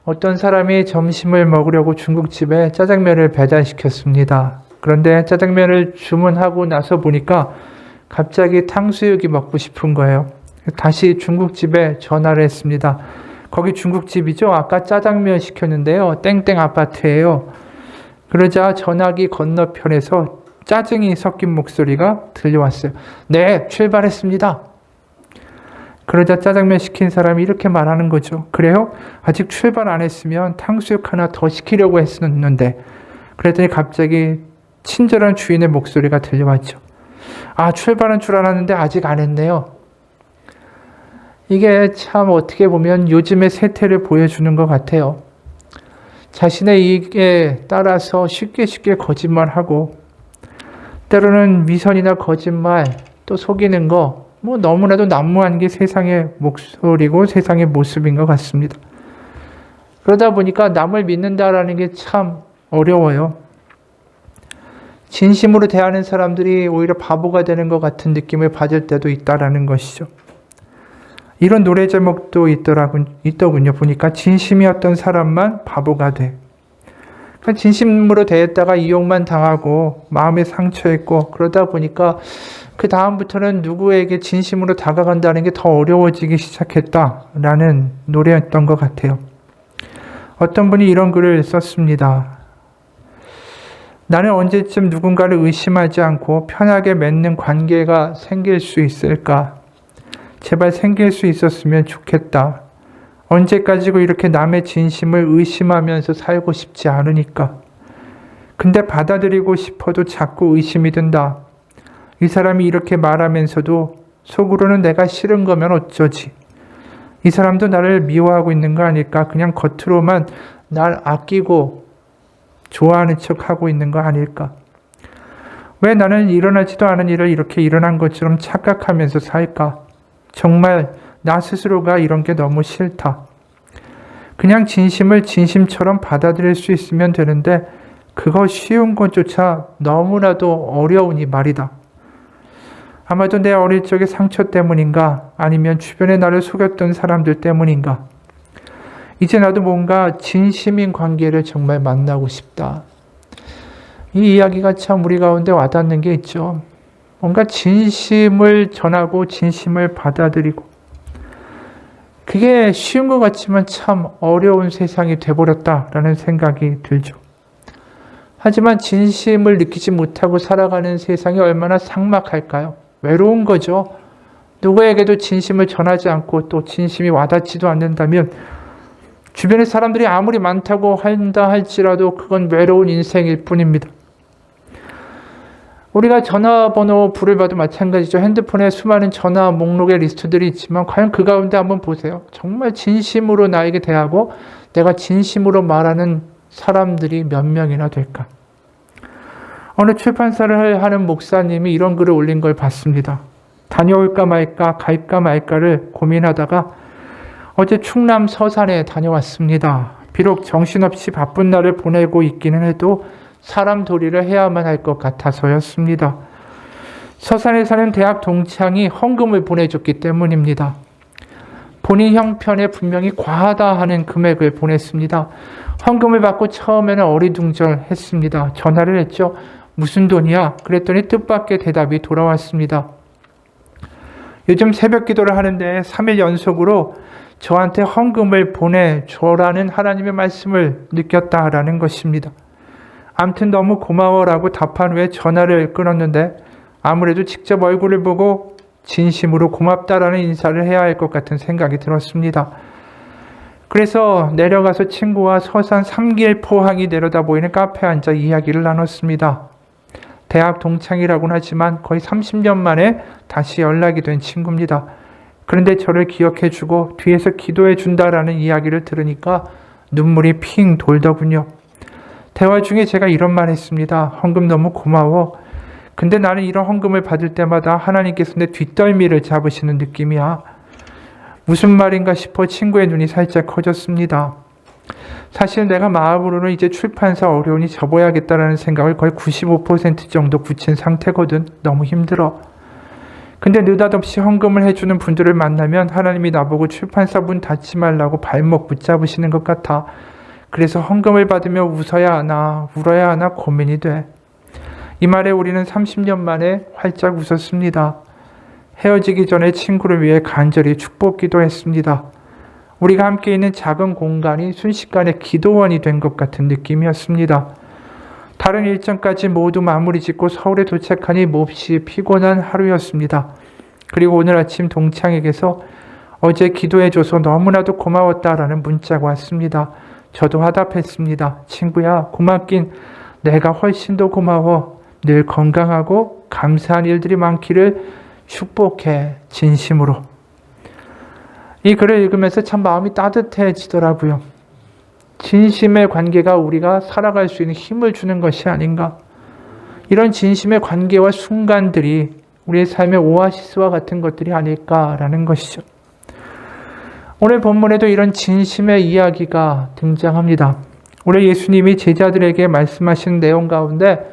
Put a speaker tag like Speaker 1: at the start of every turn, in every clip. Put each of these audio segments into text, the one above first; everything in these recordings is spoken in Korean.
Speaker 1: 어떤 사람이 점심을 먹으려고 중국집에 짜장면을 배달시켰습니다. 그런데 짜장면을 주문하고 나서 보니까 갑자기 탕수육이 먹고 싶은 거예요. 다시 중국집에 전화를 했습니다. 거기 중국집이죠? 아까 짜장면 시켰는데요. 땡땡 아파트예요. 그러자 전화기 건너편에서 짜증이 섞인 목소리가 들려왔어요. 네, 출발했습니다. 그러자 짜장면 시킨 사람이 이렇게 말하는 거죠. 그래요? 아직 출발 안 했으면 탕수육 하나 더 시키려고 했었는데. 그랬더니 갑자기 친절한 주인의 목소리가 들려왔죠. 아, 출발한 줄 알았는데 아직 안 했네요. 이게 참 어떻게 보면 요즘의 세태를 보여주는 것 같아요. 자신의 이익에 따라서 쉽게 거짓말하고 때로는 위선이나 거짓말 또 속이는 거 너무나도 난무한 게 세상의 목소리고 세상의 모습인 것 같습니다. 그러다 보니까 남을 믿는다라는 게 참 어려워요. 진심으로 대하는 사람들이 오히려 바보가 되는 것 같은 느낌을 받을 때도 있다라는 것이죠. 이런 노래 제목도 있더군요. 보니까 진심이었던 사람만 바보가 돼. 진심으로 대했다가 이용만 당하고 마음에 상처했고 그러다 보니까 그 다음부터는 누구에게 진심으로 다가간다는 게 더 어려워지기 시작했다라는 노래였던 것 같아요. 어떤 분이 이런 글을 썼습니다. 나는 언제쯤 누군가를 의심하지 않고 편하게 맺는 관계가 생길 수 있을까? 제발 생길 수 있었으면 좋겠다. 언제까지고 이렇게 남의 진심을 의심하면서 살고 싶지 않으니까. 근데 받아들이고 싶어도 자꾸 의심이 든다. 이 사람이 이렇게 말하면서도 속으로는 내가 싫은 거면 어쩌지? 이 사람도 나를 미워하고 있는 거 아닐까? 그냥 겉으로만 날 아끼고 좋아하는 척하고 있는 거 아닐까? 왜 나는 일어나지도 않은 일을 이렇게 일어난 것처럼 착각하면서 살까? 정말 나 스스로가 이런 게 너무 싫다. 그냥 진심을 진심처럼 받아들일 수 있으면 되는데 그거 쉬운 것조차 너무나도 어려우니 말이다. 아마도 내 어릴 적의 상처 때문인가 아니면 주변에 나를 속였던 사람들 때문인가 이제 나도 뭔가 진심인 관계를 정말 만나고 싶다. 이 이야기가 참 우리 가운데 와닿는 게 있죠. 뭔가 진심을 전하고 진심을 받아들이고 그게 쉬운 것 같지만 참 어려운 세상이 돼버렸다라는 생각이 들죠. 하지만 진심을 느끼지 못하고 살아가는 세상이 얼마나 삭막할까요? 외로운 거죠. 누구에게도 진심을 전하지 않고 또 진심이 와닿지도 않는다면 주변의 사람들이 아무리 많다고 한다 할지라도 그건 외로운 인생일 뿐입니다. 우리가 전화번호 부를 봐도 마찬가지죠. 핸드폰에 수많은 전화 목록의 리스트들이 있지만 과연 그 가운데 한번 보세요. 정말 진심으로 나에게 대하고 내가 진심으로 말하는 사람들이 몇 명이나 될까? 어느 출판사를 하는 목사님이 이런 글을 올린 걸 봤습니다. 다녀올까 말까 갈까 말까를 고민하다가 어제 충남 서산에 다녀왔습니다. 비록 정신없이 바쁜 날을 보내고 있기는 해도 사람 도리를 해야만 할 것 같아서였습니다. 서산에 사는 대학 동창이 헌금을 보내줬기 때문입니다. 본인 형편에 분명히 과하다 하는 금액을 보냈습니다. 헌금을 받고 처음에는 어리둥절했습니다. 전화를 했죠. 무슨 돈이야? 그랬더니 뜻밖의 대답이 돌아왔습니다. 요즘 새벽 기도를 하는데 3일 연속으로 저한테 헌금을 보내줘라는 하나님의 말씀을 느꼈다라는 것입니다. 암튼 너무 고마워라고 답한 후에 전화를 끊었는데 아무래도 직접 얼굴을 보고 진심으로 고맙다라는 인사를 해야 할 것 같은 생각이 들었습니다. 그래서 내려가서 친구와 서산 삼길포항이 내려다 보이는 카페에 앉아 이야기를 나눴습니다. 대학 동창이라고는 하지만 거의 30년 만에 다시 연락이 된 친구입니다. 그런데 저를 기억해주고 뒤에서 기도해준다라는 이야기를 들으니까 눈물이 핑 돌더군요. 대화 중에 제가 이런 말 했습니다. 헌금 너무 고마워. 근데 나는 이런 헌금을 받을 때마다 하나님께서 내 뒷덜미를 잡으시는 느낌이야. 무슨 말인가 싶어 친구의 눈이 살짝 커졌습니다. 사실 내가 마음으로는 이제 출판사 어려우니 접어야겠다라는 생각을 거의 95% 정도 굳힌 상태거든. 너무 힘들어. 근데 느닷없이 헌금을 해주는 분들을 만나면 하나님이 나보고 출판사 문 닫지 말라고 발목 붙잡으시는 것 같아. 그래서 헌금을 받으며 웃어야 하나 울어야 하나 고민이 돼. 이 말에 우리는 30년 만에 활짝 웃었습니다. 헤어지기 전에 친구를 위해 간절히 축복 기도했습니다. 우리가 함께 있는 작은 공간이 순식간에 기도원이 된 것 같은 느낌이었습니다. 다른 일정까지 모두 마무리 짓고 서울에 도착하니 몹시 피곤한 하루였습니다. 그리고 오늘 아침 동창에게서 어제 기도해줘서 너무나도 고마웠다라는 문자가 왔습니다. 저도 화답했습니다. 친구야, 고맙긴 내가 훨씬 더 고마워. 늘 건강하고 감사한 일들이 많기를 축복해. 진심으로. 이 글을 읽으면서 참 마음이 따뜻해지더라고요. 진심의 관계가 우리가 살아갈 수 있는 힘을 주는 것이 아닌가. 이런 진심의 관계와 순간들이 우리의 삶의 오아시스와 같은 것들이 아닐까라는 것이죠. 오늘 본문에도 이런 진심의 이야기가 등장합니다. 오늘 예수님이 제자들에게 말씀하신 내용 가운데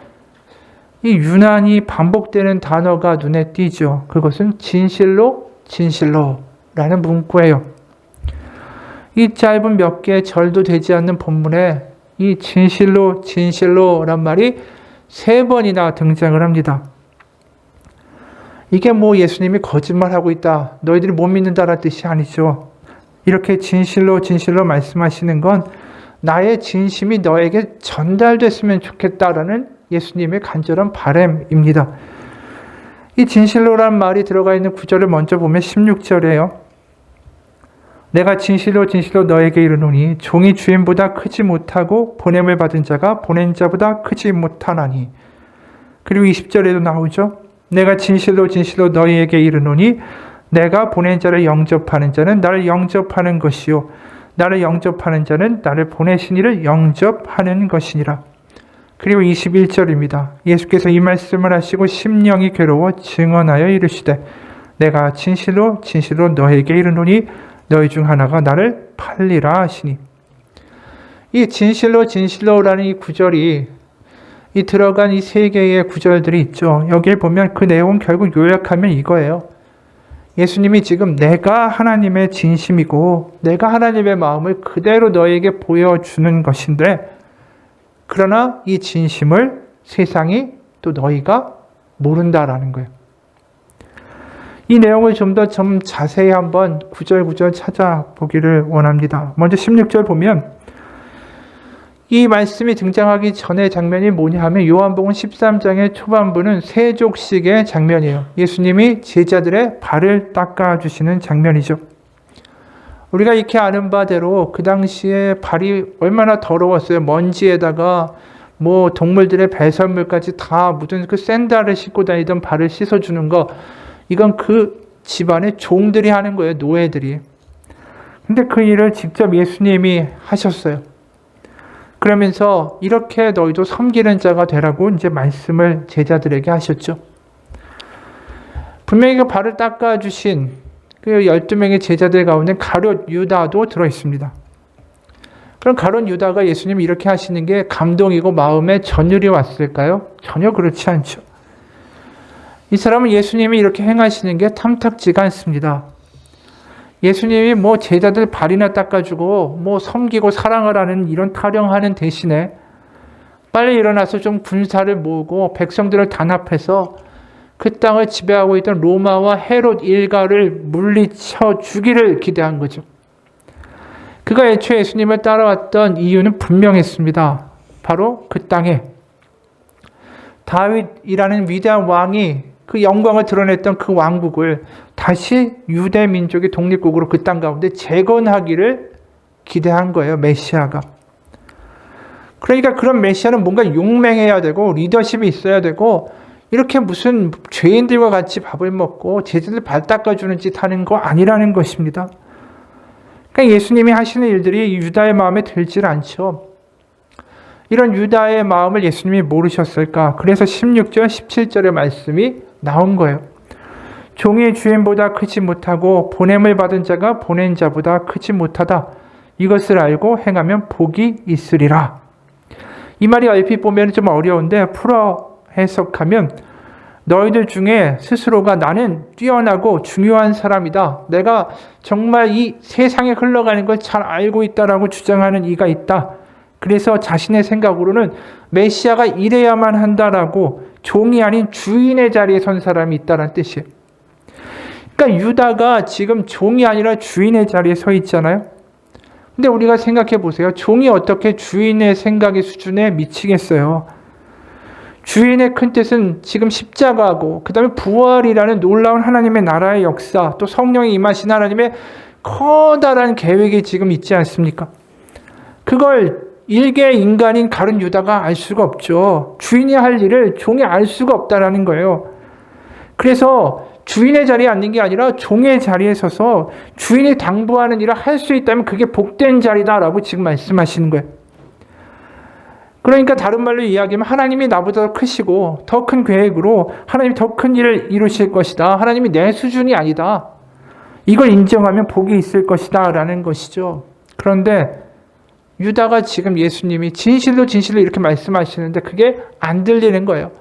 Speaker 1: 이 유난히 반복되는 단어가 눈에 띄죠. 그것은 진실로, 진실로라는 문구예요. 이 짧은 몇 개의 절도 되지 않는 본문에 이 진실로, 진실로란 말이 3번이나 등장을 합니다. 이게 뭐 예수님이 거짓말하고 있다, 너희들이 못 믿는다라는 뜻이 아니죠. 이렇게 진실로, 진실로 말씀하시는 건 나의 진심이 너에게 전달됐으면 좋겠다라는 예수님의 간절한 바람입니다. 이 진실로란 말이 들어가 있는 구절을 먼저 보면 16절이에요. 내가 진실로 진실로 너에게 이르노니 종이 주인보다 크지 못하고 보냄을 받은 자가 보낸 자보다 크지 못하나니. 그리고 20절에도 나오죠. 내가 진실로 진실로 너희에게 이르노니 내가 보낸 자를 영접하는 자는 나를 영접하는 것이요 나를 영접하는 자는 나를 보내신 이를 영접하는 것이니라. 그리고 21절입니다. 예수께서 이 말씀을 하시고 심령이 괴로워 증언하여 이르시되 내가 진실로 진실로 너에게 이르노니 너희 중 하나가 나를 팔리라 하시니. 이 진실로 진실로라는 이 구절이 이 들어간 이 3개의 구절들이 있죠. 여기에 보면 그 내용 결국 요약하면 이거예요. 예수님이 지금 내가 하나님의 진심이고 내가 하나님의 마음을 그대로 너에게 보여주는 것인데, 그러나 이 진심을 세상이 또 너희가 모른다라는 거예요. 이 내용을 좀 더 자세히 한번 구절구절 찾아보기를 원합니다. 먼저 16절 보면 이 말씀이 등장하기 전의 장면이 뭐냐 하면 요한복음 13장의 초반부는 세족식의 장면이에요. 예수님이 제자들의 발을 닦아주시는 장면이죠. 우리가 익히 아는 바대로 그 당시에 발이 얼마나 더러웠어요. 먼지에다가 뭐 동물들의 배설물까지 다 묻은 그 샌들을 신고 다니던 발을 씻어주는 거, 이건 그 집안의 종들이 하는 거예요. 노예들이. 근데 그 일을 직접 예수님이 하셨어요. 그러면서 이렇게 너희도 섬기는 자가 되라고 이제 말씀을 제자들에게 하셨죠. 분명히 그 발을 닦아주신 그 12명의 제자들 가운데 가룟 유다도 들어있습니다. 그럼 가룟 유다가 예수님이 이렇게 하시는 게 감동이고 마음에 전율이 왔을까요? 전혀 그렇지 않죠. 이 사람은 예수님이 이렇게 행하시는 게 탐탁지가 않습니다. 예수님이 뭐 제자들 발이나 닦아주고 뭐 섬기고 사랑을 하는 이런 타령하는 대신에 빨리 일어나서 좀 군사를 모으고 백성들을 단합해서 그 땅을 지배하고 있던 로마와 헤롯 일가를 물리쳐 주기를 기대한 거죠. 그가 애초에 예수님을 따라왔던 이유는 분명했습니다. 바로 그 땅에 다윗이라는 위대한 왕이 그 영광을 드러냈던 그 왕국을 다시 유대 민족의 독립국으로 그 땅 가운데 재건하기를 기대한 거예요. 메시아가. 그러니까 그런 메시아는 뭔가 용맹해야 되고 리더십이 있어야 되고, 이렇게 무슨 죄인들과 같이 밥을 먹고 제자들 발 닦아주는 짓 하는 거 아니라는 것입니다. 그러니까 예수님이 하시는 일들이 유다의 마음에 들질 않죠. 이런 유다의 마음을 예수님이 모르셨을까? 그래서 16절, 17절의 말씀이 나온 거예요. 종이 주인보다 크지 못하고 보냄을 받은 자가 보낸 자보다 크지 못하다. 이것을 알고 행하면 복이 있으리라. 이 말이 얼핏 보면 좀 어려운데 풀어 해석하면 너희들 중에 스스로가 나는 뛰어나고 중요한 사람이다. 내가 정말 이 세상에 흘러가는 걸 잘 알고 있다라고 주장하는 이가 있다. 그래서 자신의 생각으로는 메시아가 이래야만 한다라고 종이 아닌 주인의 자리에 선 사람이 있다는 뜻이에요. 그러니까 유다가 지금 종이 아니라 주인의 자리에 서 있잖아요. 근데 우리가 생각해 보세요. 종이 어떻게 주인의 생각의 수준에 미치겠어요? 주인의 큰 뜻은 지금 십자가고 그 다음에 부활이라는 놀라운 하나님의 나라의 역사, 또 성령이 임하신 하나님의 커다란 계획이 지금 있지 않습니까? 그걸 일개 인간인 가룟 유다가 알 수가 없죠. 주인이 할 일을 종이 알 수가 없다라는 거예요. 그래서 주인의 자리에 앉는 게 아니라 종의 자리에 서서 주인이 당부하는 일을 할 수 있다면 그게 복된 자리다라고 지금 말씀하시는 거예요. 그러니까 다른 말로 이야기하면 하나님이 나보다 더 크시고 더 큰 계획으로 하나님이 더 큰 일을 이루실 것이다. 하나님이 내 수준이 아니다. 이걸 인정하면 복이 있을 것이다 라는 것이죠. 그런데 유다가 지금 예수님이 진실로 진실로 이렇게 말씀하시는데 그게 안 들리는 거예요.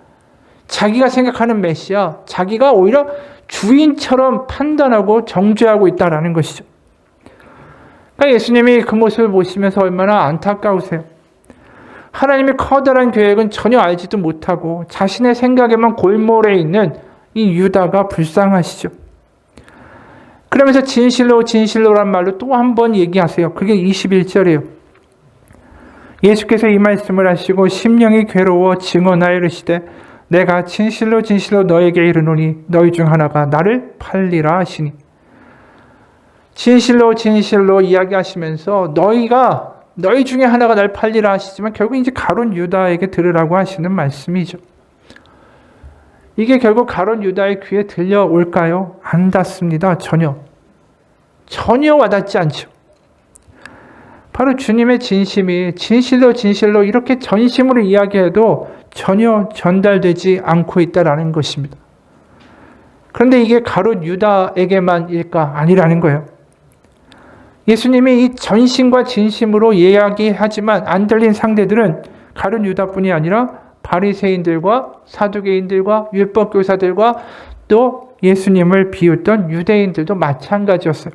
Speaker 1: 자기가 생각하는 메시아, 자기가 오히려 주인처럼 판단하고 정죄하고 있다라는 것이죠. 그러니까 예수님이 그 모습을 보시면서 얼마나 안타까우세요. 하나님의 커다란 계획은 전혀 알지도 못하고 자신의 생각에만 골몰해 있는 이 유다가 불쌍하시죠. 그러면서 진실로 진실로란 말로 또 한 번 얘기하세요. 그게 21절이에요. 예수께서 이 말씀을 하시고 심령이 괴로워 증언하여 이르시되 내가 진실로 진실로 너에게 이르노니 너희 중 하나가 나를 팔리라 하시니. 진실로 진실로 이야기하시면서 너희 중에 하나가 날 팔리라 하시지만 결국 이제 가룟 유다에게 들으라고 하시는 말씀이죠. 이게 결국 가룟 유다의 귀에 들려올까요? 안 닿습니다. 전혀 와닿지 않죠. 바로 주님의 진심이 진실로 진실로 이렇게 전심으로 이야기해도 전혀 전달되지 않고 있다라는 것입니다. 그런데 이게 가룟 유다에게만일까? 아니라는 거예요. 예수님이 이 전심과 진심으로 이야기하지만 안 들린 상대들은 가룟 유다뿐이 아니라 바리새인들과 사두개인들과 율법교사들과 또 예수님을 비웃던 유대인들도 마찬가지였어요.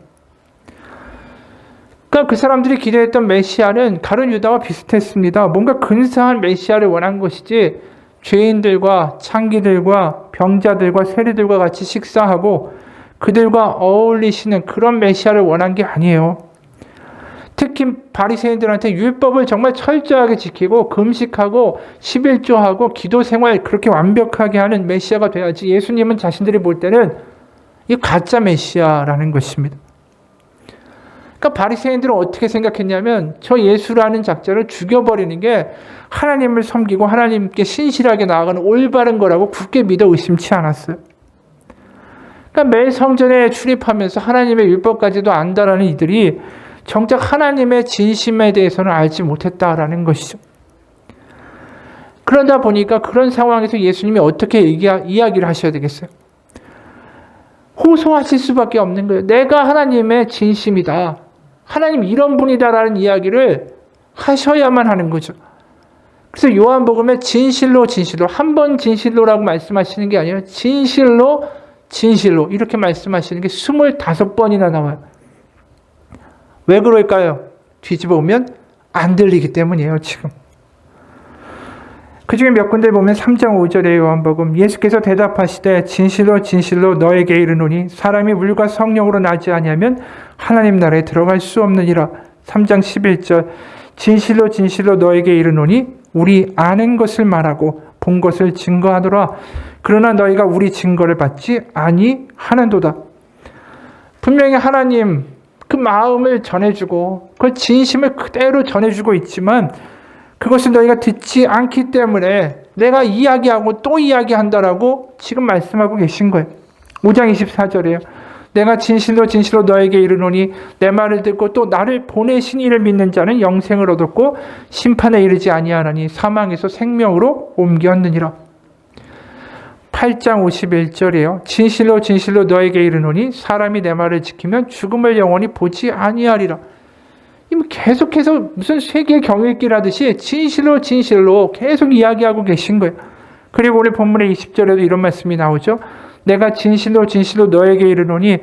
Speaker 1: 그러니까 그 사람들이 기대했던 메시아는 가룟 유다와 비슷했습니다. 뭔가 근사한 메시아를 원한 것이지 죄인들과 창기들과 병자들과 세리들과 같이 식사하고 그들과 어울리시는 그런 메시아를 원한 게 아니에요. 특히 바리새인들한테 율법을 정말 철저하게 지키고 금식하고 11조하고 기도 생활 그렇게 완벽하게 하는 메시아가 돼야지 예수님은 자신들이 볼 때는 이 가짜 메시아라는 것입니다. 그러니까 바리새인들은 어떻게 생각했냐면 저 예수라는 작자를 죽여버리는 게 하나님을 섬기고 하나님께 신실하게 나아가는 올바른 거라고 굳게 믿어 의심치 않았어요. 그러니까 매일 성전에 출입하면서 하나님의 율법까지도 안다라는 이들이 정작 하나님의 진심에 대해서는 알지 못했다라는 것이죠. 그러다 보니까 그런 상황에서 예수님이 어떻게 이야기를 하셔야 되겠어요? 호소하실 수밖에 없는 거예요. 내가 하나님의 진심이다. 하나님 이런 분이다라는 이야기를 하셔야만 하는 거죠. 그래서 요한복음에 진실로 진실로 한 번 진실로라고 말씀하시는 게 아니라 진실로 진실로 이렇게 말씀하시는 게 25번이나 나와요. 왜 그럴까요? 뒤집어 보면 안 들리기 때문이에요. 지금. 그 중에 몇 군데 보면 3장 5절의 요한복음 예수께서 대답하시되 진실로 진실로 너에게 이르노니 사람이 물과 성령으로 나지 아니하면 하나님 나라에 들어갈 수 없느니라. 3장 11절 진실로 진실로 너에게 이르노니 우리 아는 것을 말하고 본 것을 증거하노라. 그러나 너희가 우리 증거를 받지 아니하는도다. 분명히 하나님 그 마음을 전해주고 그 진심을 그대로 전해주고 있지만 그것을 너희가 듣지 않기 때문에 내가 이야기하고 또 이야기한다라고 지금 말씀하고 계신 거예요. 5장 24절이에요. 내가 진실로 진실로 너에게 이르노니 내 말을 듣고 또 나를 보내신 이를 믿는 자는 영생을 얻었고 심판에 이르지 아니하나니 사망에서 생명으로 옮겼느니라. 8장 51절이에요. 진실로 진실로 너에게 이르노니 사람이 내 말을 지키면 죽음을 영원히 보지 아니하리라. 계속해서 무슨 세계 경읽기라듯이 진실로 진실로 계속 이야기하고 계신 거예요. 그리고 오늘 본문의 20절에도 이런 말씀이 나오죠. 내가 진실로 진실로 너에게 이르노니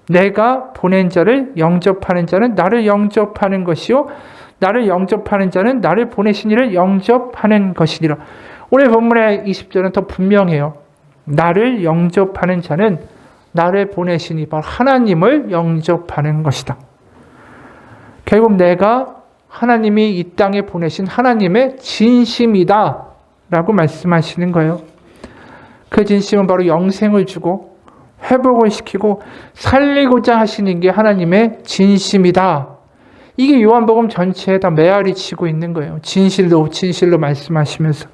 Speaker 1: 내가 보낸 자를 영접하는 자는 나를 영접하는 것이요 나를 영접하는 자는 나를 보내신 이를 영접하는 것이니라. 오늘 본문의 20절은 더 분명해요. 나를 영접하는 자는 나를 보내신 이 바로 하나님을 영접하는 것이다. 결국 내가 하나님이 이 땅에 보내신 하나님의 진심이다 라고 말씀하시는 거예요. 그 진심은 바로 영생을 주고 회복을 시키고 살리고자 하시는 게 하나님의 진심이다. 이게 요한복음 전체에 다 메아리 치고 있는 거예요. 진실로 진실로 말씀하시면서.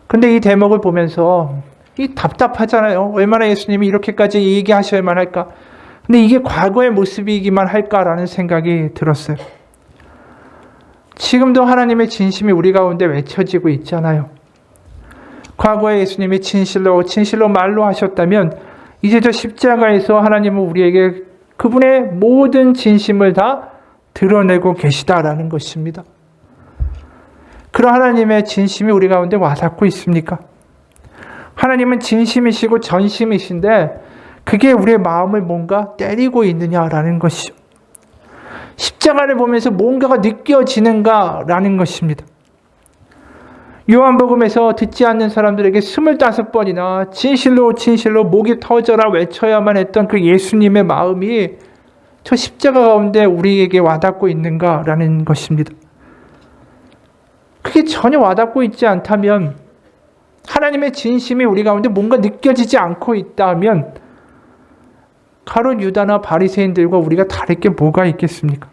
Speaker 1: 근데 이 대목을 보면서 이 답답하잖아요. 얼마나 예수님이 이렇게까지 얘기하셔야만 할까. 근데 이게 과거의 모습이기만 할까라는 생각이 들었어요. 지금도 하나님의 진심이 우리 가운데 외쳐지고 있잖아요. 과거에 예수님이 진실로 말로 하셨다면 이제 저 십자가에서 하나님은 우리에게 그분의 모든 진심을 다 드러내고 계시다라는 것입니다. 그런 하나님의 진심이 우리 가운데 와닿고 있습니까? 하나님은 진심이시고 전심이신데 그게 우리의 마음을 뭔가 때리고 있느냐라는 것이죠. 십자가를 보면서 뭔가가 느껴지는가라는 것입니다. 요한복음에서 듣지 않는 사람들에게 25번이나 진실로 목이 터져라 외쳐야만 했던 그 예수님의 마음이 저 십자가 가운데 우리에게 와닿고 있는가라는 것입니다. 그게 전혀 와닿고 있지 않다면, 하나님의 진심이 우리 가운데 뭔가 느껴지지 않고 있다면 가룟 유다나 바리새인들과 우리가 다를 게 뭐가 있겠습니까?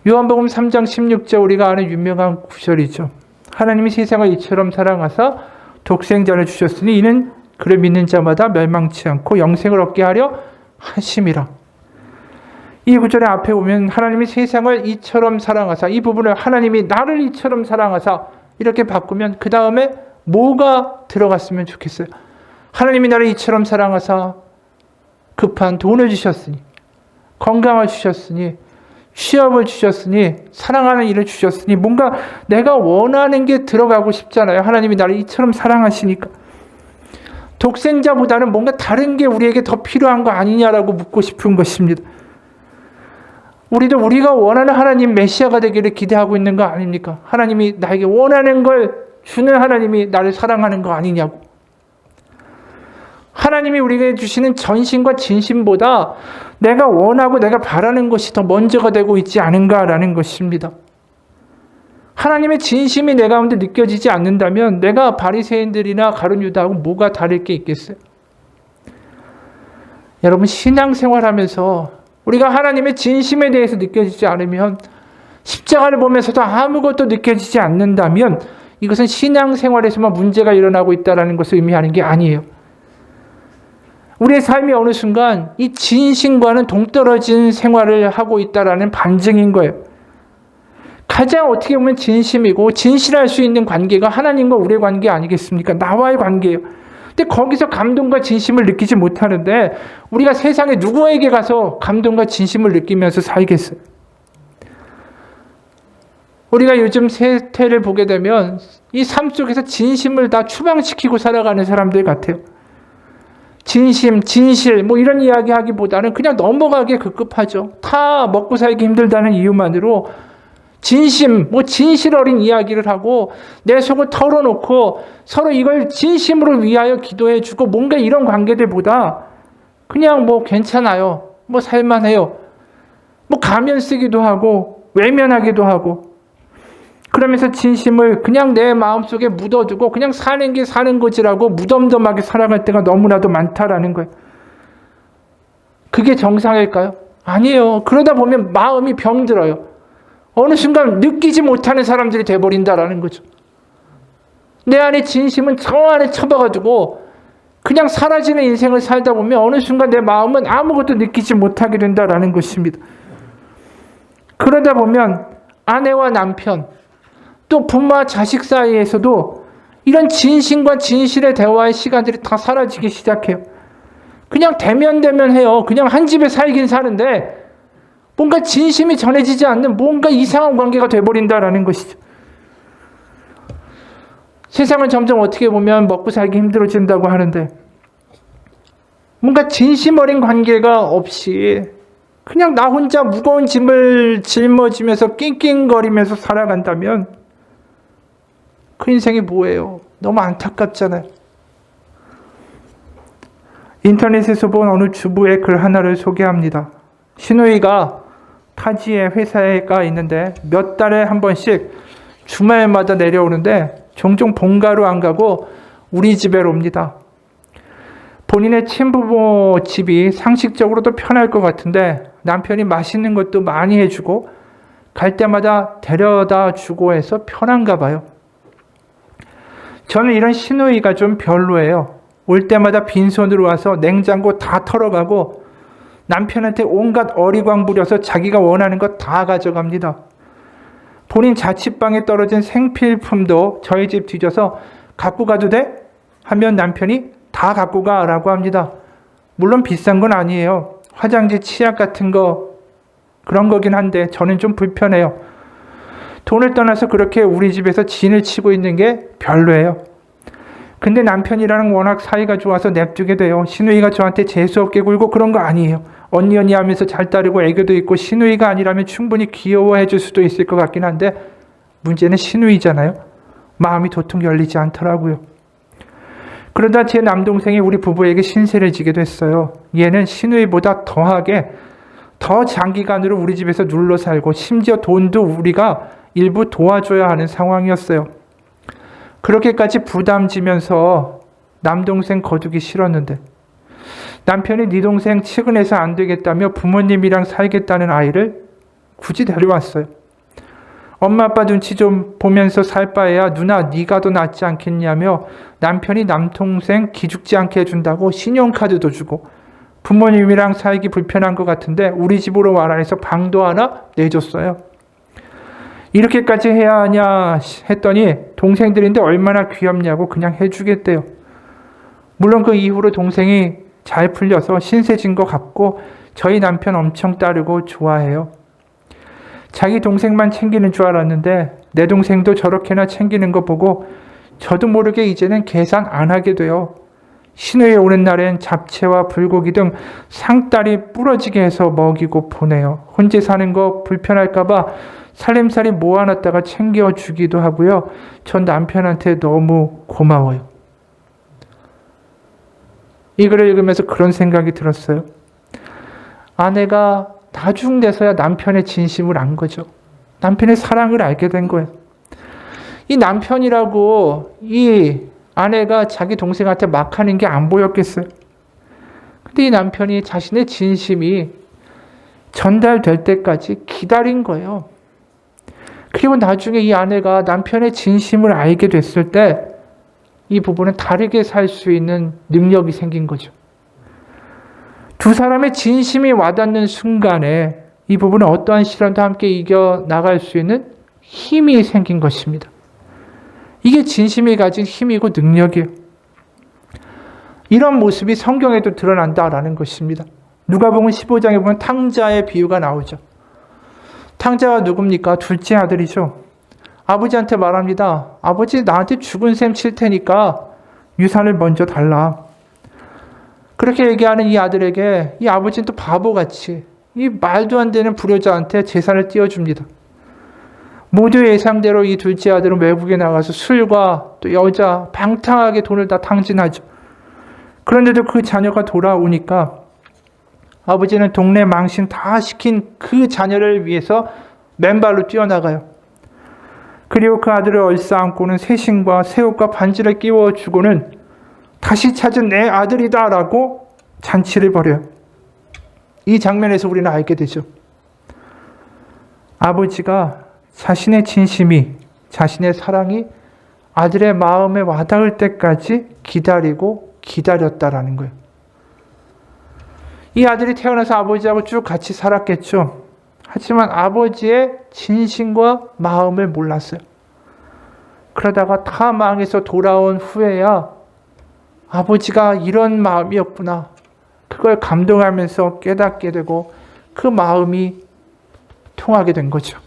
Speaker 1: 요한복음 3장 16절 우리가 아는 유명한 구절이죠. 하나님이 세상을 이처럼 사랑하사 독생자를 주셨으니 이는 그를 믿는 자마다 멸망치 않고 영생을 얻게 하려 하심이라. 이 구절의 앞에 보면 하나님이 세상을 이처럼 사랑하사, 이 부분을 하나님이 나를 이처럼 사랑하사 이렇게 바꾸면 그 다음에 뭐가 들어갔으면 좋겠어요? 하나님이 나를 이처럼 사랑하사 급한 돈을 주셨으니, 건강을 주셨으니, 취업을 주셨으니, 사랑하는 일을 주셨으니, 뭔가 내가 원하는 게 들어가고 싶잖아요. 하나님이 나를 이처럼 사랑하시니까. 독생자보다는 뭔가 다른 게 우리에게 더 필요한 거 아니냐라고 묻고 싶은 것입니다. 우리도 우리가 원하는 하나님 메시아가 되기를 기대하고 있는 거 아닙니까? 하나님이 나에게 원하는 걸 주는 하나님이 나를 사랑하는 거 아니냐고. 하나님이 우리에게 주시는 전심과 진심보다 내가 원하고 내가 바라는 것이 더 먼저가 되고 있지 않은가라는 것입니다. 하나님의 진심이 내 가운데 느껴지지 않는다면 내가 바리새인들이나 가룟 유다하고 뭐가 다를 게 있겠어요? 여러분, 신앙생활하면서 우리가 하나님의 진심에 대해서 느껴지지 않으면, 십자가를 보면서도 아무것도 느껴지지 않는다면 이것은 신앙생활에서만 문제가 일어나고 있다는 것을 의미하는 게 아니에요. 우리의 삶이 어느 순간 이 진심과는 동떨어진 생활을 하고 있다는 반증인 거예요. 가장 어떻게 보면 진심이고 진실할 수 있는 관계가 하나님과 우리의 관계 아니겠습니까? 나와의 관계예요. 근데 거기서 감동과 진심을 느끼지 못하는데 우리가 세상에 누구에게 가서 감동과 진심을 느끼면서 살겠어요? 우리가 요즘 세태를 보게 되면 이 삶 속에서 진심을 다 추방시키고 살아가는 사람들 같아요. 진심, 진실 뭐 이런 이야기 하기보다는 그냥 넘어가기에 급급하죠. 다 먹고 살기 힘들다는 이유만으로 진심, 뭐 진실 어린 이야기를 하고 내 속을 털어놓고 서로 이걸 진심으로 위하여 기도해주고 뭔가 이런 관계들보다 그냥 뭐 괜찮아요, 뭐 살만해요, 뭐 가면 쓰기도 하고 외면하기도 하고 그러면서 진심을 그냥 내 마음속에 묻어두고 그냥 사는 게 사는 거지라고 무덤덤하게 살아갈 때가 너무나도 많다라는 거예요. 그게 정상일까요? 아니에요. 그러다 보면 마음이 병들어요. 어느 순간 느끼지 못하는 사람들이 돼버린다라는 거죠. 내 안에 진심은 저 안에 처박아두고 그냥 사라지는 인생을 살다 보면 어느 순간 내 마음은 아무것도 느끼지 못하게 된다라는 것입니다. 그러다 보면 아내와 남편, 또 부모와 자식 사이에서도 이런 진심과 진실의 대화의 시간들이 다 사라지기 시작해요. 그냥 대면해요. 그냥 한 집에 살긴 사는데 뭔가 진심이 전해지지 않는 뭔가 이상한 관계가 돼버린다라는 것이죠. 세상은 점점 어떻게 보면 먹고 살기 힘들어진다고 하는데 뭔가 진심 어린 관계가 없이 그냥 나 혼자 무거운 짐을 짊어지면서 낑낑거리면서 살아간다면 그 인생이 뭐예요? 너무 안타깝잖아요. 인터넷에서 본 어느 주부의 글 하나를 소개합니다. 시누이가 타지에 회사가 있는데 몇 달에 한 번씩 주말마다 내려오는데 종종 본가로 안 가고 우리 집에로 옵니다. 본인의 친부모 집이 상식적으로도 편할 것 같은데 남편이 맛있는 것도 많이 해주고 갈 때마다 데려다 주고 해서 편한가 봐요. 저는 이런 시누이가 좀 별로예요. 올 때마다 빈손으로 와서 냉장고 다 털어가고 남편한테 온갖 어리광 부려서 자기가 원하는 것 다 가져갑니다. 본인 자취방에 떨어진 생필품도 저희 집 뒤져서 갖고 가도 돼? 하면 남편이 다 갖고 가라고 합니다. 물론 비싼 건 아니에요. 화장지, 치약 같은 거 그런 거긴 한데 저는 좀 불편해요. 돈을 떠나서 그렇게 우리 집에서 진을 치고 있는 게 별로예요. 근데 남편이랑 워낙 사이가 좋아서 냅두게 돼요. 시누이가 저한테 재수없게 굴고 그런 거 아니에요. 언니 하면서 잘 따르고 애교도 있고 시누이가 아니라면 충분히 귀여워해 줄 수도 있을 것 같긴 한데 문제는 시누이잖아요. 마음이 도통 열리지 않더라고요. 그러다 제 남동생이 우리 부부에게 신세를 지게 됐어요. 얘는 시누이보다 더하게 더 장기간으로 우리 집에서 눌러 살고 심지어 돈도 우리가 일부 도와줘야 하는 상황이었어요. 그렇게까지 부담지면서 남동생 거두기 싫었는데 남편이 네 동생 측은해서 안 되겠다며 부모님이랑 살겠다는 아이를 굳이 데려왔어요. 엄마 아빠 눈치 좀 보면서 살 바에야 누나 네가 더 낫지 않겠냐며 남편이 남동생 기죽지 않게 해준다고 신용카드도 주고 부모님이랑 살기 불편한 것 같은데 우리 집으로 와라 해서 방도 하나 내줬어요. 이렇게까지 해야 하냐 했더니 동생들인데 얼마나 귀엽냐고 그냥 해주겠대요. 물론 그 이후로 동생이 잘 풀려서 신세진 것 같고 저희 남편 엄청 따르고 좋아해요. 자기 동생만 챙기는 줄 알았는데 내 동생도 저렇게나 챙기는 거 보고 저도 모르게 이제는 계산 안 하게 돼요. 시누이 오는 날엔 잡채와 불고기 등 상다리 부러지게 해서 먹이고 보내요. 혼자 사는 거 불편할까 봐 살림살이 모아놨다가 챙겨주기도 하고요. 전 남편한테 너무 고마워요. 이 글을 읽으면서 그런 생각이 들었어요. 아내가 나중 돼서야 남편의 진심을 안 거죠. 남편의 사랑을 알게 된 거예요. 이 남편이라고 이 아내가 자기 동생한테 막 하는 게 안 보였겠어요. 근데 이 남편이 자신의 진심이 전달될 때까지 기다린 거예요. 그리고 나중에 이 아내가 남편의 진심을 알게 됐을 때 이 부부는 다르게 살 수 있는 능력이 생긴 거죠. 두 사람의 진심이 와닿는 순간에 이 부부는 어떠한 시련도 함께 이겨나갈 수 있는 힘이 생긴 것입니다. 이게 진심이 가진 힘이고 능력이에요. 이런 모습이 성경에도 드러난다라는 것입니다. 누가복음 15장에 보면 탕자의 비유가 나오죠. 탕자가 누굽니까? 둘째 아들이죠. 아버지한테 말합니다. 아버지 나한테 죽은 셈 칠 테니까 유산을 먼저 달라. 그렇게 얘기하는 이 아들에게 이 아버지는 또 바보같이 이 말도 안 되는 불효자한테 재산을 띄워줍니다. 모두 예상대로 이 둘째 아들은 외국에 나가서 술과 또 여자 방탕하게 돈을 다 탕진하죠. 그런데도 그 자녀가 돌아오니까 아버지는 동네 망신 다 시킨 그 자녀를 위해서 맨발로 뛰어나가요. 그리고 그 아들을 얼싸안고는 새신과 새옷과 반지를 끼워주고는 다시 찾은 내 아들이다 라고 잔치를 벌여요. 이 장면에서 우리는 알게 되죠. 아버지가 자신의 진심이, 자신의 사랑이 아들의 마음에 와닿을 때까지 기다리고 기다렸다라는 거예요. 이 아들이 태어나서 아버지하고 쭉 같이 살았겠죠. 하지만 아버지의 진심과 마음을 몰랐어요. 그러다가 다 망해서 돌아온 후에야 아버지가 이런 마음이었구나. 그걸 감동하면서 깨닫게 되고 그 마음이 통하게 된 거죠.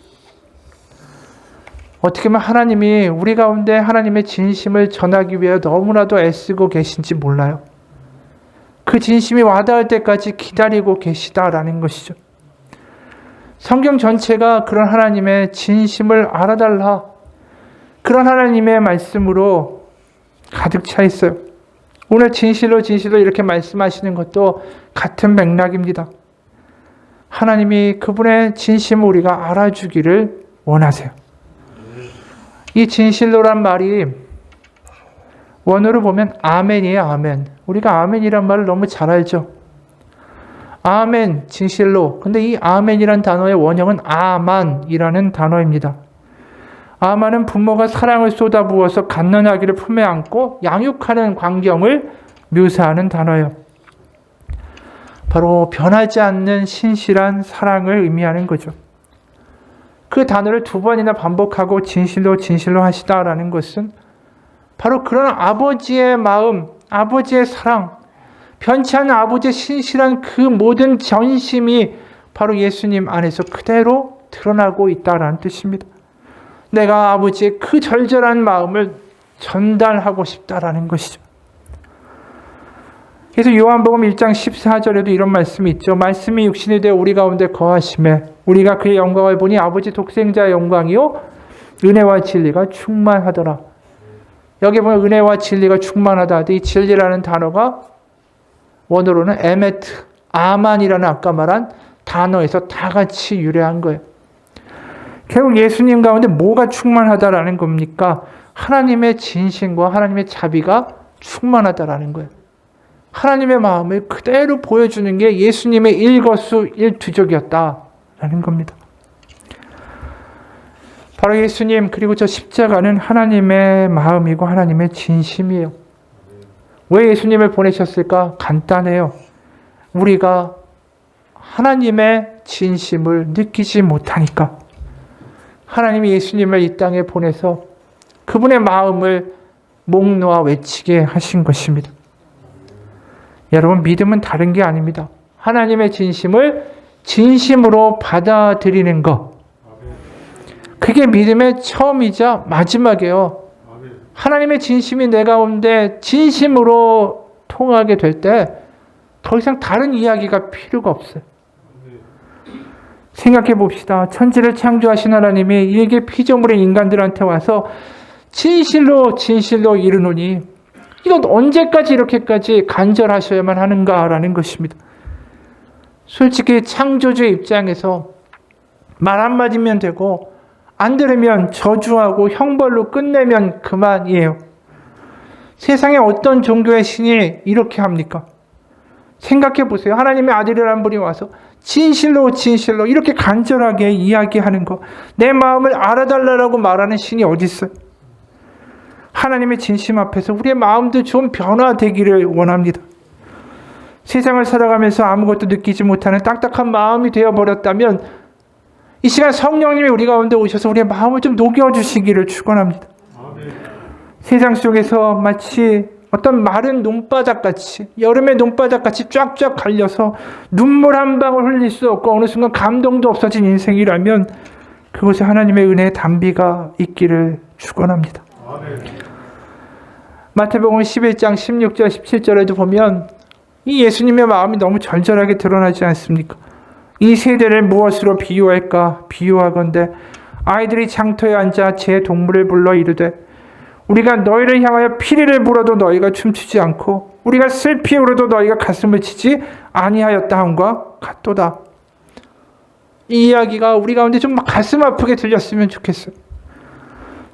Speaker 1: 어떻게 보면 하나님이 우리 가운데 하나님의 진심을 전하기 위해 너무나도 애쓰고 계신지 몰라요. 그 진심이 와닿을 때까지 기다리고 계시다라는 것이죠. 성경 전체가 그런 하나님의 진심을 알아달라, 그런 하나님의 말씀으로 가득 차 있어요. 오늘 진실로 이렇게 말씀하시는 것도 같은 맥락입니다. 하나님이 그분의 진심을 우리가 알아주기를 원하세요. 이 진실로란 말이 원어로 보면 아멘이에요. 아멘. 우리가 아멘이란 말을 너무 잘 알죠. 아멘, 진실로. 근데 이 아멘이란 단어의 원형은 아만이라는 단어입니다. 아만은 부모가 사랑을 쏟아부어서 갓난아기를 품에 안고 양육하는 광경을 묘사하는 단어예요. 바로 변하지 않는 신실한 사랑을 의미하는 거죠. 그 단어를 2번이나 반복하고 진실로 하시다라는 것은 바로 그런 아버지의 마음, 아버지의 사랑, 변치 않는 아버지의 신실한 그 모든 전심이 바로 예수님 안에서 그대로 드러나고 있다라는 뜻입니다. 내가 아버지의 그 절절한 마음을 전달하고 싶다라는 것이죠. 그래서 요한복음 1장 14절에도 이런 말씀이 있죠. 말씀이 육신이 되어 우리 가운데 거하심에 우리가 그의 영광을 보니 아버지 독생자의 영광이요 은혜와 진리가 충만하더라. 여기 보면 은혜와 진리가 충만하다. 이 진리라는 단어가 원어로는 에메트, 아만이라는 아까 말한 단어에서 다 같이 유래한 거예요. 결국 예수님 가운데 뭐가 충만하다라는 겁니까? 하나님의 진심과 하나님의 자비가 충만하다라는 거예요. 하나님의 마음을 그대로 보여주는 게 예수님의 일거수일투족이었다라는 겁니다. 바로 예수님 그리고 저 십자가는 하나님의 마음이고 하나님의 진심이에요. 왜 예수님을 보내셨을까? 간단해요. 우리가 하나님의 진심을 느끼지 못하니까. 하나님이 예수님을 이 땅에 보내서 그분의 마음을 목 놓아 외치게 하신 것입니다. 여러분, 믿음은 다른 게 아닙니다. 하나님의 진심을 진심으로 받아들이는 것. 그게 믿음의 처음이자 마지막이에요. 하나님의 진심이 내 가운데 진심으로 통하게 될 때 더 이상 다른 이야기가 필요가 없어요. 생각해 봅시다. 천지를 창조하신 하나님이 일개 피조물의 인간들한테 와서 진실로 이르노니 이건 언제까지 이렇게까지 간절하셔야만 하는가라는 것입니다. 솔직히 창조주의 입장에서 말 한마디면 되고 안 들으면 저주하고 형벌로 끝내면 그만이에요. 세상에 어떤 종교의 신이 이렇게 합니까? 생각해 보세요. 하나님의 아들이라는 분이 와서 진실로 이렇게 간절하게 이야기하는 거, 내 마음을 알아달라고 말하는 신이 어디 있어요? 하나님의 진심 앞에서 우리의 마음도 좀 변화되기를 원합니다. 세상을 살아가면서 아무것도 느끼지 못하는 딱딱한 마음이 되어버렸다면 이 시간 성령님이 우리 가운데 오셔서 우리의 마음을 좀 녹여주시기를 축원합니다. 세상 속에서 마치 어떤 마른 논바닥같이, 여름의 논바닥같이 쫙쫙 갈려서 눈물 한 방울 흘릴 수 없고 어느 순간 감동도 없어진 인생이라면 그곳에 하나님의 은혜의 단비가 있기를 축원합니다. 마태복음 11장 16절 17절에도 보면 이 예수님의 마음이 너무 절절하게 드러나지 않습니까? 이 세대를 무엇으로 비유할까? 비유하건대 아이들이 장터에 앉아 제 동물을 불러 이르되 우리가 너희를 향하여 피리를 불어도 너희가 춤추지 않고 우리가 슬피 울어도 너희가 가슴을 치지 아니하였다 함과 같도다. 이 이야기가 우리 가운데 좀 가슴 아프게 들렸으면 좋겠어요.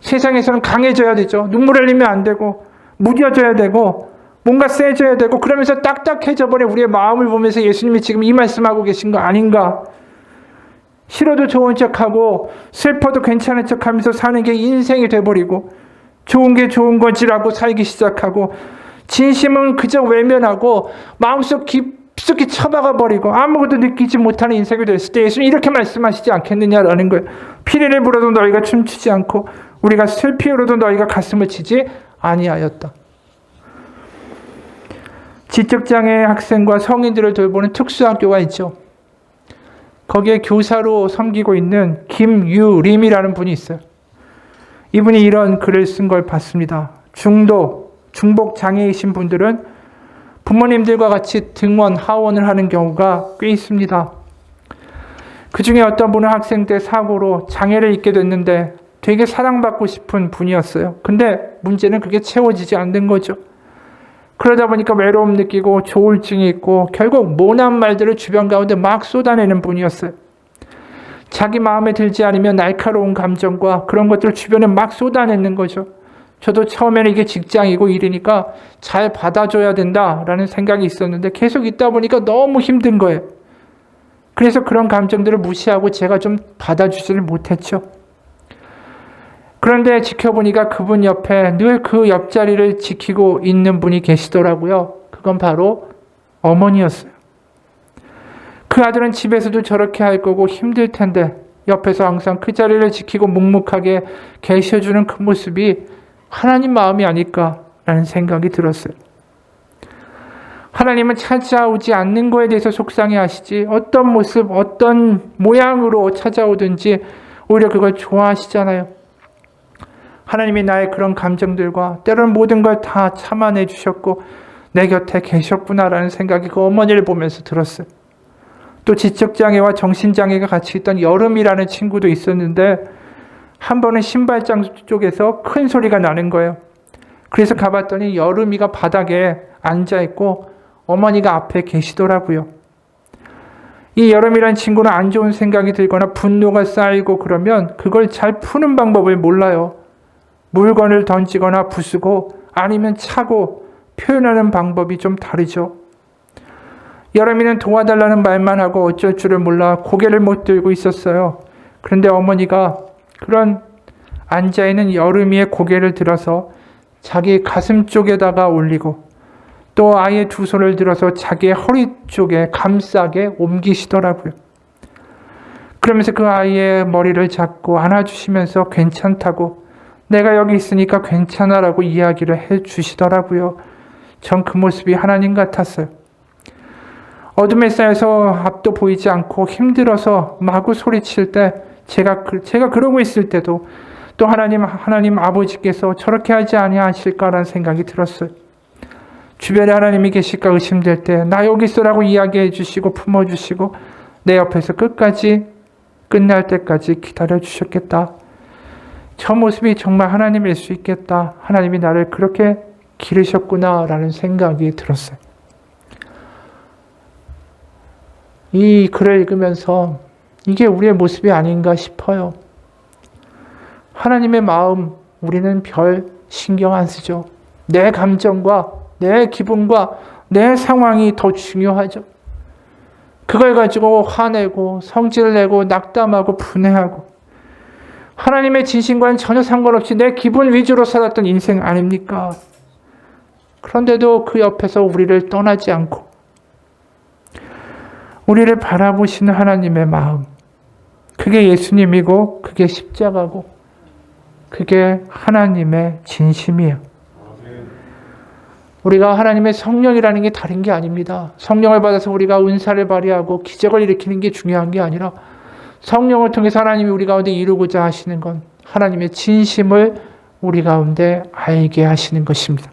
Speaker 1: 세상에서는 강해져야 되죠. 눈물 흘리면 안 되고 무뎌져야 되고 뭔가 세져야 되고 그러면서 딱딱해져 버린 우리의 마음을 보면서 예수님이 지금 이 말씀하고 계신 거 아닌가? 싫어도 좋은 척하고 슬퍼도 괜찮은 척하면서 사는 게 인생이 돼버리고 좋은 게 좋은 거지라고 살기 시작하고 진심은 그저 외면하고 마음속 깊숙이 처박아 버리고 아무것도 느끼지 못하는 인생이 됐을 때 예수님 이렇게 말씀하시지 않겠느냐라는 거예요. 피리를 불어도 너희가 춤추지 않고 우리가 슬피 울어도 너희가 가슴을 치지 아니하였다. 지적장애 학생과 성인들을 돌보는 특수학교가 있죠. 거기에 교사로 섬기고 있는 김유림이라는 분이 있어요. 이분이 이런 글을 쓴 걸 봤습니다. 중복 장애이신 분들은 부모님들과 같이 등원, 하원을 하는 경우가 꽤 있습니다. 그 중에 어떤 분은 학생 때 사고로 장애를 입게 됐는데 되게 사랑받고 싶은 분이었어요. 근데 문제는 그게 채워지지 않는 거죠. 그러다 보니까 외로움 느끼고 조울증이 있고 결국 모난 말들을 주변 가운데 막 쏟아내는 분이었어요. 자기 마음에 들지 않으면 날카로운 감정과 그런 것들을 주변에 막 쏟아내는 거죠. 저도 처음에는 이게 직장이고 일이니까 잘 받아줘야 된다라는 생각이 있었는데 계속 있다 보니까 너무 힘든 거예요. 그래서 그런 감정들을 무시하고 제가 좀 받아주지를 못했죠. 그런데 지켜보니까 그분 옆에 늘 그 옆자리를 지키고 있는 분이 계시더라고요. 그건 바로 어머니였어요. 그 아들은 집에서도 저렇게 할 거고 힘들 텐데 옆에서 항상 그 자리를 지키고 묵묵하게 계셔주는 그 모습이 하나님 마음이 아닐까라는 생각이 들었어요. 하나님은 찾아오지 않는 거에 대해서 속상해하시지 어떤 모습, 어떤 모양으로 찾아오든지 오히려 그걸 좋아하시잖아요. 하나님이 나의 그런 감정들과 때로는 모든 걸 다 참아내 주셨고 내 곁에 계셨구나라는 생각이 그 어머니를 보면서 들었어요. 또 지적장애와 정신장애가 같이 있던 여름이라는 친구도 있었는데 한 번은 신발장 쪽에서 큰 소리가 나는 거예요. 그래서 가봤더니 여름이가 바닥에 앉아있고 어머니가 앞에 계시더라고요. 이 여름이라는 친구는 안 좋은 생각이 들거나 분노가 쌓이고 그러면 그걸 잘 푸는 방법을 몰라요. 물건을 던지거나 부수고 아니면 차고 표현하는 방법이 좀 다르죠. 여름이는 도와달라는 말만 하고 어쩔 줄을 몰라 고개를 못 들고 있었어요. 그런데 어머니가 그런 앉아있는 여름이의 고개를 들어서 자기 가슴 쪽에다가 올리고 또 아이의 두 손을 들어서 자기의 허리 쪽에 감싸게 옮기시더라고요. 그러면서 그 아이의 머리를 잡고 안아주시면서 괜찮다고 내가 여기 있으니까 괜찮아라고 이야기를 해주시더라고요. 전 그 모습이 하나님 같았어요. 어둠에 쌓여서 앞도 보이지 않고 힘들어서 마구 소리칠 때 제가 그러고 있을 때도 또 하나님 아버지께서 저렇게 하지 아니하실까라는 생각이 들었어요. 주변에 하나님이 계실까 의심될 때 나 여기 있어라고 이야기해 주시고 품어주시고 내 옆에서 끝까지 끝날 때까지 기다려 주셨겠다. 저 모습이 정말 하나님일 수 있겠다. 하나님이 나를 그렇게 기르셨구나라는 생각이 들었어요. 이 글을 읽으면서 이게 우리의 모습이 아닌가 싶어요. 하나님의 마음 우리는 별 신경 안 쓰죠. 내 감정과 내 기분과 내 상황이 더 중요하죠. 그걸 가지고 화내고 성질을 내고 낙담하고 분해하고 하나님의 진심과는 전혀 상관없이 내 기분 위주로 살았던 인생 아닙니까? 그런데도 그 옆에서 우리를 떠나지 않고 우리를 바라보시는 하나님의 마음, 그게 예수님이고 그게 십자가고 그게 하나님의 진심이에요. 우리가 하나님의 성령이라는 게 다른 게 아닙니다. 성령을 받아서 우리가 은사를 발휘하고 기적을 일으키는 게 중요한 게 아니라 성령을 통해서 하나님이 우리 가운데 이루고자 하시는 건 하나님의 진심을 우리 가운데 알게 하시는 것입니다.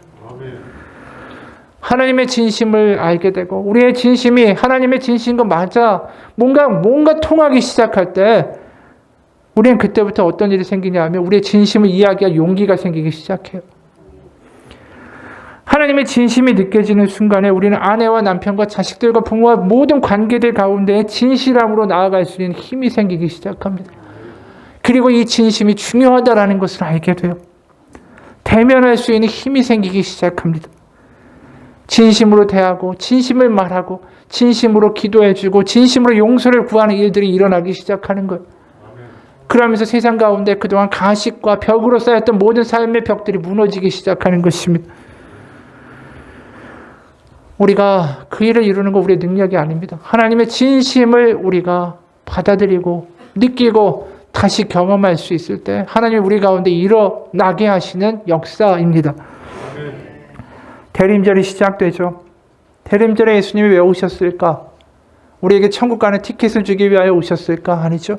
Speaker 1: 하나님의 진심을 알게 되고 우리의 진심이 하나님의 진심인 거 맞아 뭔가 통하기 시작할 때 우리는 그때부터 어떤 일이 생기냐 하면 우리의 진심을 이야기할 용기가 생기기 시작해요. 하나님의 진심이 느껴지는 순간에 우리는 아내와 남편과 자식들과 부모와 모든 관계들 가운데 진실함으로 나아갈 수 있는 힘이 생기기 시작합니다. 그리고 이 진심이 중요하다라는 것을 알게 돼요. 대면할 수 있는 힘이 생기기 시작합니다. 진심으로 대하고 진심을 말하고 진심으로 기도해주고 진심으로 용서를 구하는 일들이 일어나기 시작하는 거예요. 그러면서 세상 가운데 그동안 가식과 벽으로 쌓였던 모든 삶의 벽들이 무너지기 시작하는 것입니다. 우리가 그 일을 이루는 거 우리의 능력이 아닙니다. 하나님의 진심을 우리가 받아들이고 느끼고 다시 경험할 수 있을 때 하나님이 우리 가운데 일어나게 하시는 역사입니다. 대림절이 시작되죠. 대림절에 예수님이 왜 오셨을까? 우리에게 천국 가는 티켓을 주기 위하여 오셨을까? 아니죠.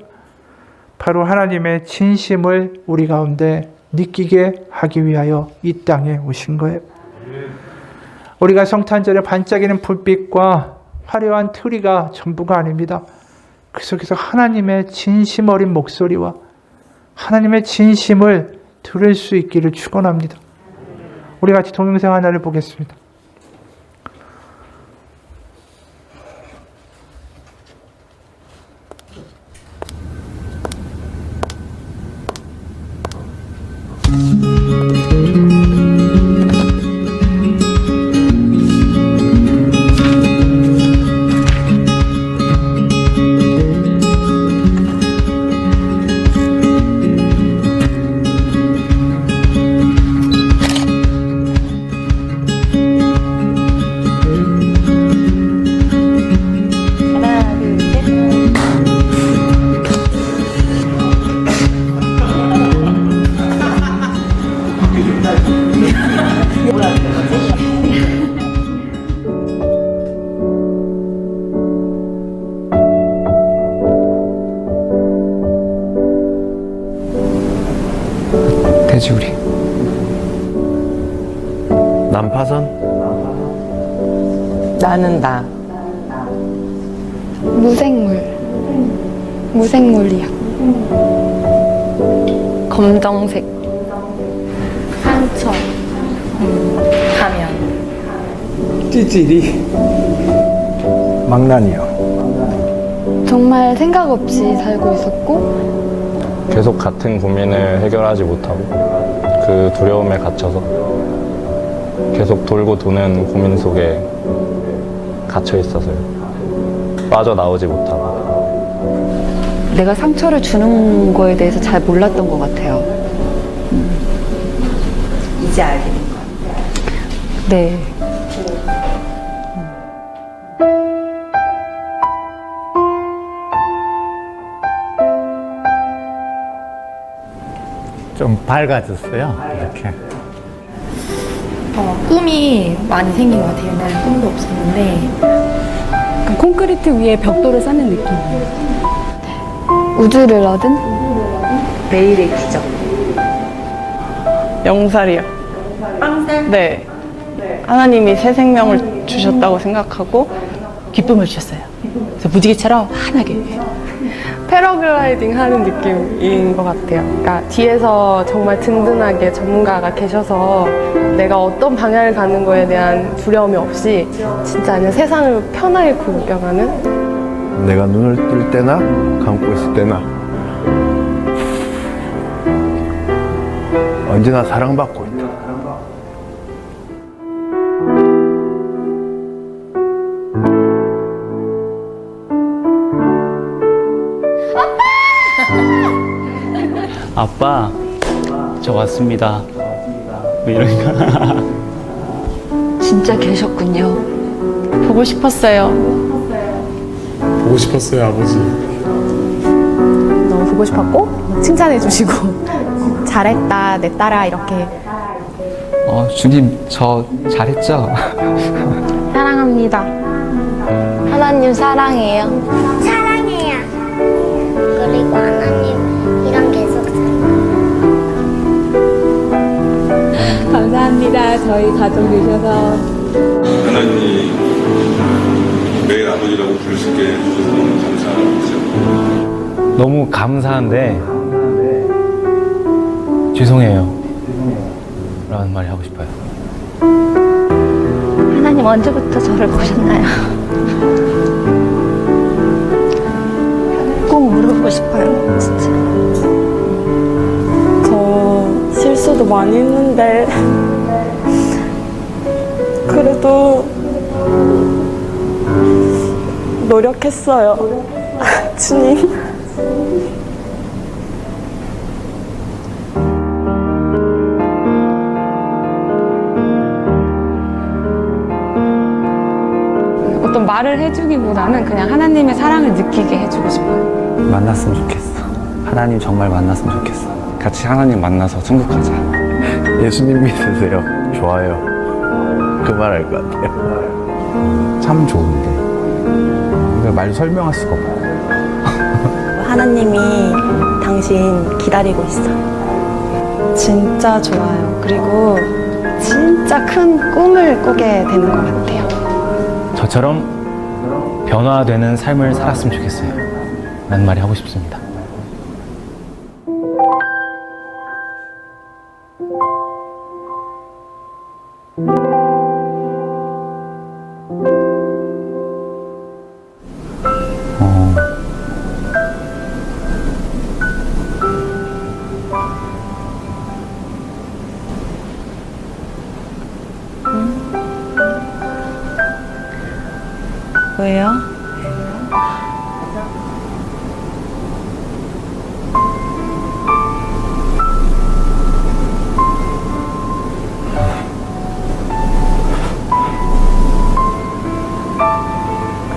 Speaker 1: 바로 하나님의 진심을 우리 가운데 느끼게 하기 위하여 이 땅에 오신 거예요. 우리가 성탄절에 반짝이는 불빛과 화려한 트리가 전부가 아닙니다. 그 속에서 하나님의 진심 어린 목소리와 하나님의 진심을 들을 수 있기를 축원합니다. 우리 같이 동영상 하나를 보겠습니다. 돼지우리.
Speaker 2: 난파선?
Speaker 3: 나는 나.
Speaker 4: 무생물이야.
Speaker 3: 검정색.
Speaker 4: 상처.
Speaker 3: 가면.
Speaker 2: 찌질이. 망나니요.
Speaker 4: 정말 생각 없이 살고 있었고
Speaker 5: 계속 같은 고민을 해결하지 못하고 그 두려움에 갇혀서 계속 돌고 도는 고민 속에 갇혀 있어서요. 빠져나오지 못하고.
Speaker 3: 내가 상처를 주는 거에 대해서 잘 몰랐던 것 같아요. 이제 알게 된 것 같아요. 네.
Speaker 2: 좀 밝아졌어요. 이렇게.
Speaker 6: 꿈이 많이 생긴 것 같아요. 옛날에 꿈도 없었는데
Speaker 7: 약간 콘크리트 위에 벽돌을 쌓는 느낌이에요.
Speaker 4: 우주를 얻은
Speaker 3: 매일의 기적.
Speaker 8: 영살이요. 빵살? 네. 하나님이 새 생명을 주셨다고 생각하고
Speaker 7: 기쁨을 주셨어요. 그래서 무지개처럼 환하게.
Speaker 8: 패러글라이딩 하는 느낌인 것 같아요. 그러니까 뒤에서 정말 든든하게 전문가가 계셔서 내가 어떤 방향을 가는 거에 대한 두려움이 없이 진짜 그냥 세상을 편하게 구경하는?
Speaker 2: 내가 눈을 뜰 때나 감고 있을 때나 언제나 사랑받고 있다.
Speaker 9: 아빠, 저 왔습니다. 뭐 이러니까.
Speaker 3: 진짜 계셨군요.
Speaker 8: 보고 싶었어요.
Speaker 10: 보고 싶었어요, 아버지.
Speaker 7: 너무 보고 싶었고 칭찬해 주시고 잘했다 내 딸아 이렇게.
Speaker 9: 주님, 저 잘했죠?
Speaker 4: 사랑합니다. 하나님 사랑해요.
Speaker 11: 사랑해요. 그리고 하나님이랑 계속
Speaker 7: 감사합니다. 저희 가족 되셔서.
Speaker 10: 하나님이 매일 아버지라고 부를 수 있게 해주셔서 너무 감사하죠.
Speaker 9: 너무 감사한데 죄송해요. 라는 말이 하고 싶어요.
Speaker 4: 하나님 언제부터 저를 보셨나요? 꼭 물어보고 싶어요, 진짜.
Speaker 8: 저 실수도 많이 했는데 그래도 노력했어요. 주님.
Speaker 7: 어떤 말을 해주기보다는 그냥 하나님의 사랑을 느끼게 해주고 싶어요.
Speaker 9: 만났으면 좋겠어. 하나님 정말 만났으면 좋겠어. 같이 하나님 만나서 천국 가자.
Speaker 2: 예수님 믿으세요. 좋아요. 그 말 할 것 같아요.
Speaker 12: 참 좋은데 이걸 말로 설명할 수가 없고
Speaker 8: 하나님이 당신 기다리고 있어.
Speaker 7: 진짜 좋아요. 그리고 진짜 큰 꿈을 꾸게 되는 것 같아요.
Speaker 9: 저처럼 변화되는 삶을 살았으면 좋겠어요. 라는 말이 하고 싶습니다.
Speaker 7: 왜요?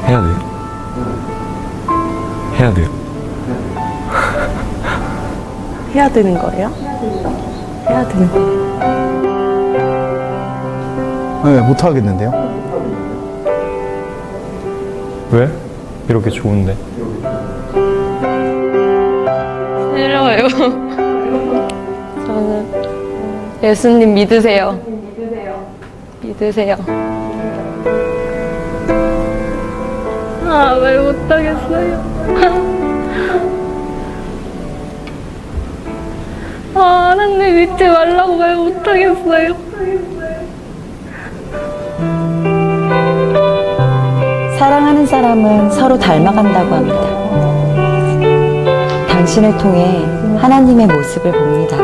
Speaker 9: 해야 돼요? 해야 돼요?
Speaker 8: 해야 되는 거예요? 해야 되는 거예요.
Speaker 12: 네, 못하겠는데요?
Speaker 5: 왜? 이렇게 좋은데.
Speaker 4: 싫어요. 저는 예수님 믿으세요. 믿으세요. 아, 왜 못하겠어요? 아, 하나님 믿지 말라고 왜 못하겠어요?
Speaker 3: 사랑하는 사람은 서로 닮아간다고 합니다. 당신을 통해 하나님의 모습을 봅니다.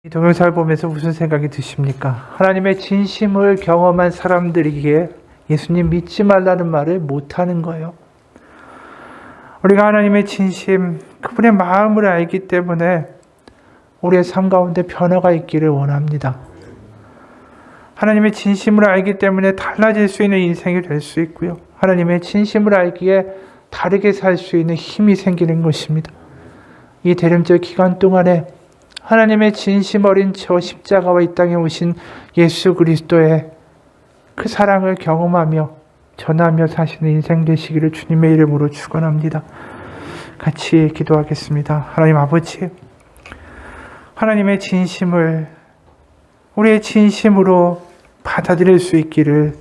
Speaker 1: 이 동영상을 보면서 무슨 생각이 드십니까? 하나님의 진심을 경험한 사람들이기에 예수님 믿지 말라는 말을 못하는 거예요. 우리가 하나님의 진심, 그분의 마음을 알기 때문에 우리의 삶 가운데 변화가 있기를 원합니다. 하나님의 진심을 알기 때문에 달라질 수 있는 인생이 될 수 있고요. 하나님의 진심을 알기에 다르게 살 수 있는 힘이 생기는 것입니다. 이 대림절 기간 동안에 하나님의 진심 어린 저 십자가와 이 땅에 오신 예수 그리스도의 그 사랑을 경험하며 전하며 사시는 인생 되시기를 주님의 이름으로 축원합니다. 같이 기도하겠습니다. 하나님 아버지, 하나님의 진심을 우리의 진심으로 받아들일 수 있기를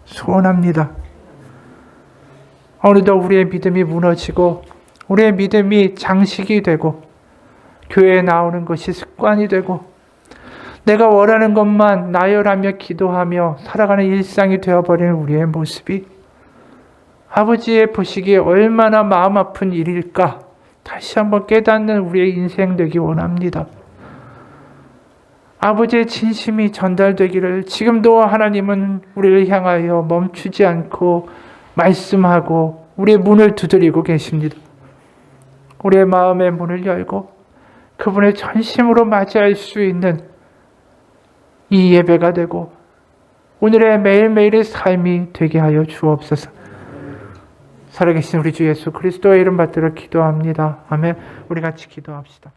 Speaker 1: 소원합니다. 어느덧 우리의 믿음이 무너지고 우리의 믿음이 장식이 되고 교회에 나오는 것이 습관이 되고 내가 원하는 것만 나열하며 기도하며 살아가는 일상이 되어버리는 우리의 모습이 아버지의 보시기에 얼마나 마음 아픈 일일까 다시 한번 깨닫는 우리의 인생 되기 원합니다. 아버지의 진심이 전달되기를 지금도 하나님은 우리를 향하여 멈추지 않고 말씀하고 우리의 문을 두드리고 계십니다. 우리의 마음의 문을 열고 그분의 전심으로 맞이할 수 있는 이 예배가 되고 오늘의 매일매일의 삶이 되게 하여 주옵소서. 살아계신 우리 주 예수 그리스도의 이름 받들어 기도합니다. 아멘. 우리 같이 기도합시다.